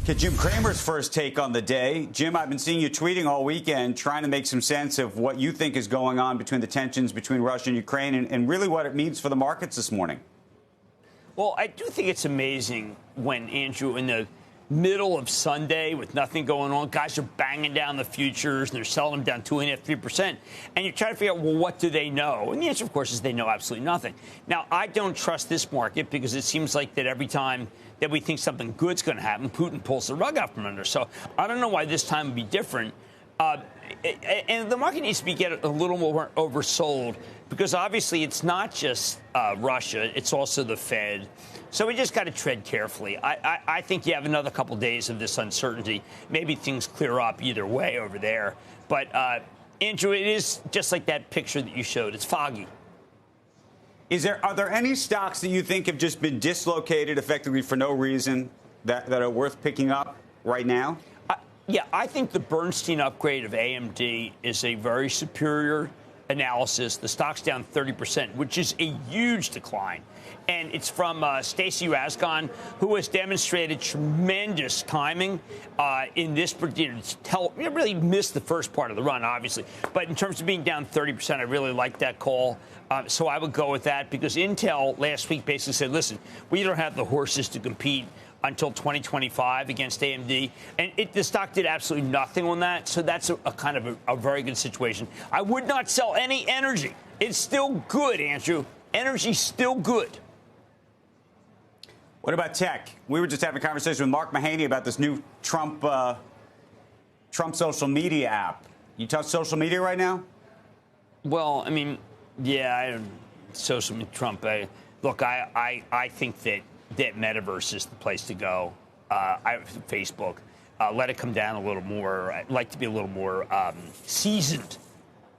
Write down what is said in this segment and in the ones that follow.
Get Jim Cramer's first take on the day. Jim, I've been seeing you tweeting all weekend, trying to make some sense of what you think is going on between the tensions between Russia and Ukraine and really what it means for the markets this morning. Well, I do think it's amazing when, Andrew, in the middle of Sunday with nothing going on, guys are banging down the futures and they're selling them down 2.5%, 3%. And you try to figure out, well, what do they know? And the answer, of course, is they know absolutely nothing. Now, I don't trust this market because it seems like that every time that we think something good's going to happen, Putin pulls the rug out from under. So I don't know why this time would be different. And the market needs to be get a little more oversold because obviously it's not just Russia, it's also the Fed. So we just got to tread carefully. I think you have another couple days of this uncertainty. Maybe things clear up either way over there. But, Andrew, it is just like that picture that you showed. It's foggy. Are there any stocks that you think have just been dislocated effectively for no reason that are worth picking up right now? Yeah, I think the Bernstein upgrade of AMD is a very superior analysis. The stock's down 30%, which is a huge decline. And it's from Stacy Rasgon, who has demonstrated tremendous timing in this. You really missed the first part of the run, obviously. But in terms of being down 30%, I really like that call. So I would go with that because Intel last week basically said, listen, we don't have the horses to compete until 2025 against AMD. And the stock did absolutely nothing on that. So that's a kind of a very good situation. I would not sell any energy. It's still good, Andrew. Energy's still good. What about tech? We were just having a conversation with Mark Mahaney about this new Trump social media app. You touch social media right now? Well, I mean, yeah, social media, Trump. Look, I think that metaverse is the place to go. Facebook, let it come down a little more. I'd like to be a little more seasoned.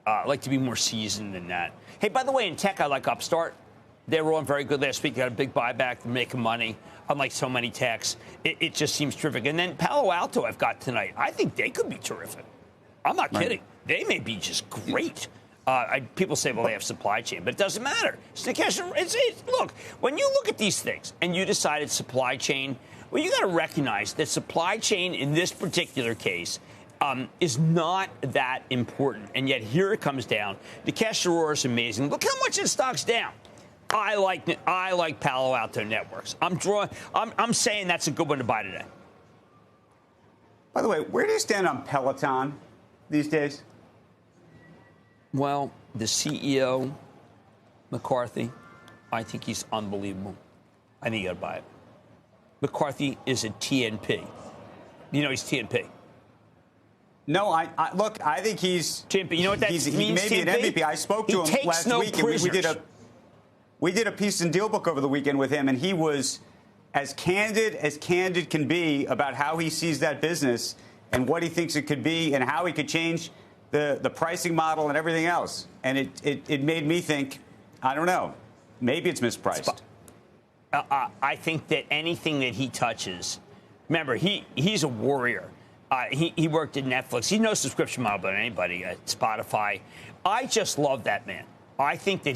I'd like to be more seasoned than that. Hey, by the way, in tech, I like Upstart. They were on very good last week. Got a big buyback. They're making money, unlike so many techs. It just seems terrific. And then Palo Alto I've got tonight. I think they could be terrific. I'm not kidding. They may be just great. People say, well, they have supply chain, but it doesn't matter. Look, when you look at these things and you decide it's supply chain, well, you got to recognize that supply chain in this particular case is not that important. And yet here it comes down. Nikesh Arora is amazing. Look how much his stock's down. I like Palo Alto Networks. I'm saying that's a good one to buy today. By the way, where do you stand on Peloton these days? Well, the CEO, McCarthy, I think he's unbelievable. I think you got to buy it. McCarthy is a TNP. You know he's TNP. No, look, I think he's TNP. You know what that means? He may be an MVP. I spoke to him last week, and we did a piece in Dealbook over the weekend with him, and he was as candid can be about how he sees that business and what he thinks it could be and how he could change the pricing model and everything else. And it made me think, I don't know, maybe it's mispriced. I think that anything that he touches, remember, he's a warrior. He worked at Netflix. He knows subscription model better than anybody at Spotify. I just love that man. I think that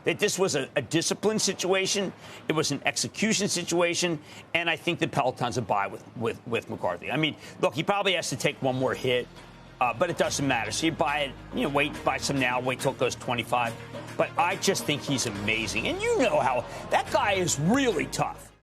that this was a discipline situation. It was an execution situation. And I think that Peloton's a buy with McCarthy. I mean, look, he probably has to take one more hit, but it doesn't matter. So you buy it, buy some now, wait till it goes 25. But I just think he's amazing. And you know how that guy is really tough.